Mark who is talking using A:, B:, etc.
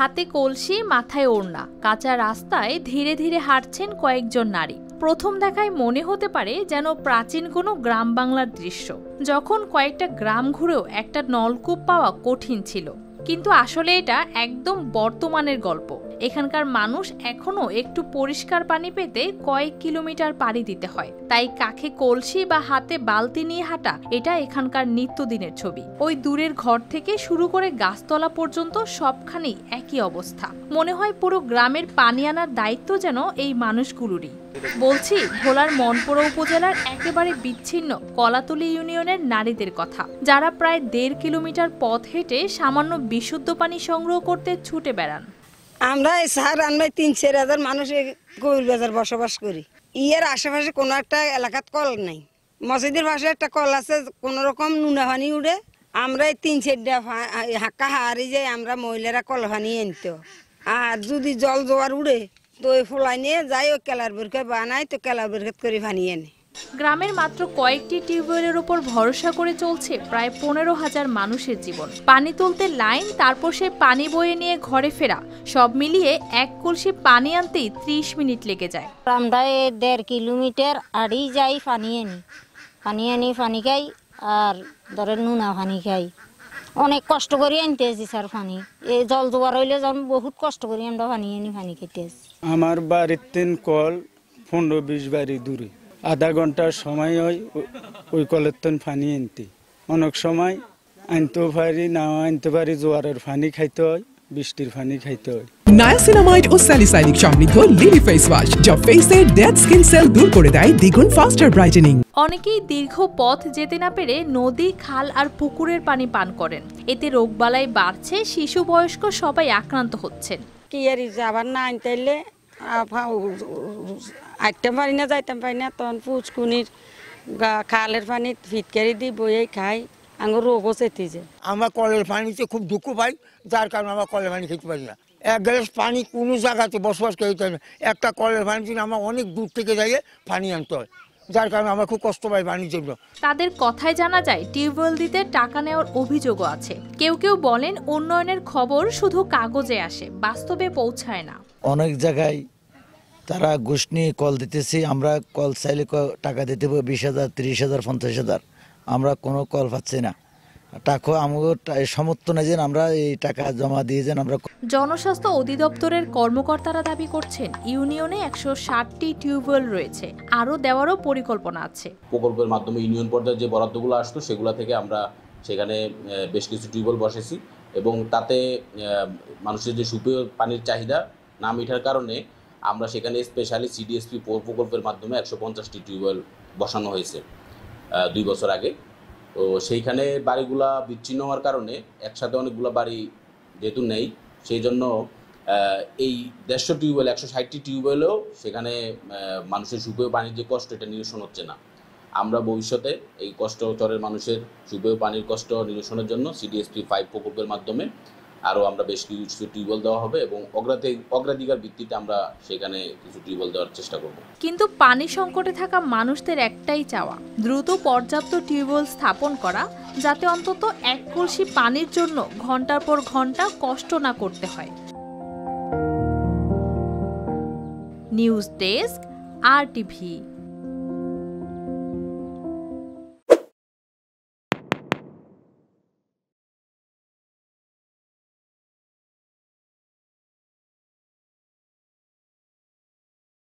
A: হাতে কলসি, মাথায় ওড়না, কাঁচা রাস্তায় ধীরে ধীরে হাঁটছেন কয়েকজন নারী। প্রথম দেখায় মনে হতে পারে যেন প্রাচীন কোনো গ্রাম বাংলার দৃশ্য, যখন কয়েকটা গ্রাম ঘুরেও একটা নলকূপ পাওয়া কঠিন ছিল। কিন্তু আসলে এটা একদম বর্তমানের গল্প। এখানকার মানুষ এখনো একটু পরিষ্কার পানি পেতে কয়েক কিলোমিটার পাড়ি দিতে হয়। তাই কাঁখে কলসি বা হাতে বালতি নিয়ে হাঁটা এটা এখানকার নিত্যদিনের ছবি। ওই দূরের ঘর থেকে শুরু করে গাছতলা পর্যন্ত সবখানেই একই অবস্থা। মনে হয় পুরো গ্রামের পানি আনার দায়িত্ব যেন এই মানুষগুলোরই। বলছি ভোলার মনপুরা উপজেলার একেবারে বিচ্ছিন্ন কলাতলী ইউনিয়নের নারীদের কথা, যারা প্রায় 1.5 কিলোমিটার পথ হেঁটে সামান্য বিশুদ্ধ পানি সংগ্রহ করতে ছুটে বেড়ান।
B: আমরা স্যার আমরা 3-4 হাজার মানুষ গৌর বাজার বসবাস করি। ইয়ের আশেপাশে কোনো একটা এলাকাত কল নাই। মসজিদের পাশে একটা কল আছে, কোন রকম নুনা পানি উঠে। আমরা 3-4টা হাক্কা হারি যাই, আমরা মহিলারা কল পানি আনতো। আর যদি জল জোয়ার উড়ে তো ওই ফুলাই নিয়ে যাই, ওই কেলার বেরকে বানাই, তো কেলার বেরকেট করে পানি আনে।
A: গ্রামের মাত্র কয়েকটি টিউবওয়েলের উপর ভরসা করে চলছে প্রায় 15,000 মানুষের জীবন। পানি তুলতে লাইন, তারপর সে পানি বয়ে নিয়ে ঘরে ফেরা, সব মিলিয়ে এক কলসি পানি আনতেই 30 মিনিট লেগে যায়।
C: আমরা 1.5 কিলোমিটার আড়ি যাই পানি আনি পানি খাই, আর ধরেন নুনা পানি খাই। অনেক কষ্ট করে আনতেছি স্যার পানি। এই জল জোয়ার হইলে যখন বহুত কষ্ট করি আমরা পানি আনি পানি খেতেছি।
D: আমার বাড়ির 3 কল 15-20 বাড়ি দূরে, আধা ঘন্টার সময় হয় ওই কলের তন পানি আনতে। অনেক সময় আনতেও পারি, নাও আনতে পারি। জোয়ারের পানি খাইতে হয়, বৃষ্টির পানি খাইতে হয়।
E: নায়াসিনামাইড ও স্যালিসাইলিক সমৃদ্ধ লিলি ফেস ওয়াশ, যা ফেসের ডেড স্কিন সেল দূর করে দেয় দ্বিগুণ ফাস্টার ব্রাইটেনিং।
A: অনেকেই দীর্ঘ পথ যেতে না পেরে নদী, খাল আর পুকুরের পানি পান করেন। এতে রোগবালাই বাড়ছে, শিশু বয়স্ক সবাই আক্রান্ত হচ্ছেন।
B: কি আর যাবার না আনতে আইতাম পারি না, যাইতাম পারি না। তখন পুচকুনির খালের পানি ফিটকারি দিয়ে বইয়ে খাই, আঙুর রোগও চেতে যায়।
F: আমরা কলের পানিতে খুব দুঃখ পাই, যার কারণে আমরা কলের পানি খেতে পারি না। 1 গ্লাস পানি কোনো জায়গাতে বসবাস করতে হয় না। একটা কলের পানির জন্য আমরা অনেক দূর থেকে যাইয়ে পানি আনতে হয়, যার কারণে আমরা খুব কষ্ট পাই পানির জন্য।
A: তাদের কথায় জানা যায় টিউবওয়েল দিতে টাকা নেওয়ার অভিযোগও আছে। কেউ কেউ বলেন উন্নয়নের খবর শুধু কাগজে আসে, বাস্তবে পৌঁছায় না।
G: অনেক জায়গায় তারা ঘুষ নিয়ে কল দিতেছি, আমরা কল চাইলে টাকা দিতে 20,000, 30,000, 50,000, আমরা কোনো কল পাচ্ছি না। টাকা আমাদের সমর্থ নেই যে আমরা এই টাকা জমা দিয়ে যান। আমরা
A: জনস্বাস্থ্য অধিদপ্তরের কর্মকর্তারা দাবি করছেন ইউনিয়নে 160টি টিউবওয়েল রয়েছে, আরও দেওয়ারও পরিকল্পনা আছে।
H: প্রকল্পের মাধ্যমে ইউনিয়ন পর্যায়ে যে বরাদ্দগুলো আসতো সেগুলো থেকে আমরা সেখানে বেশ কিছু টিউবওয়েল বসেছি, এবং তাতে মানুষের যে সুপেয় পানির চাহিদা না মেটার কারণে আমরা সেখানে স্পেশালি সিডিএসপি প্রকল্পের মাধ্যমে 150টি টিউবওয়েল বসানো হয়েছে 2 বছর আগে। তো সেইখানে বাড়িগুলা বিচ্ছিন্ন হওয়ার কারণে একসাথে অনেকগুলো বাড়ি যেহেতু নেই, সেই জন্য এই 150 টিউবওয়েল 160টি টিউবওয়েলেও সেখানে মানুষের সুপেয় পানির যে কষ্ট এটা নিরসন হচ্ছে না। আমরা ভবিষ্যতে এই কষ্টচরের মানুষের সুপেয় পানির কষ্ট নিরসনের জন্য সিডিএসপি 5 প্রকল্পের মাধ্যমে আরও আমরা বেশ কিছু টিউবওয়েল দেওয়া হবে, এবং অগ্রাধিকার ভিত্তিতে আমরা সেখানে কিছু টিউবওয়েল দেওয়ার চেষ্টা করব।
A: কিন্তু পানি সংকটে থাকা মানুষদের একটাই চাওয়া, দ্রুত পর্যাপ্ত টিউবওয়েল স্থাপন করা, যাতে অন্তত এক কলসি পানির জন্য ঘন্টার পর ঘন্টা কষ্ট না করতে হয়। News desk, RTV।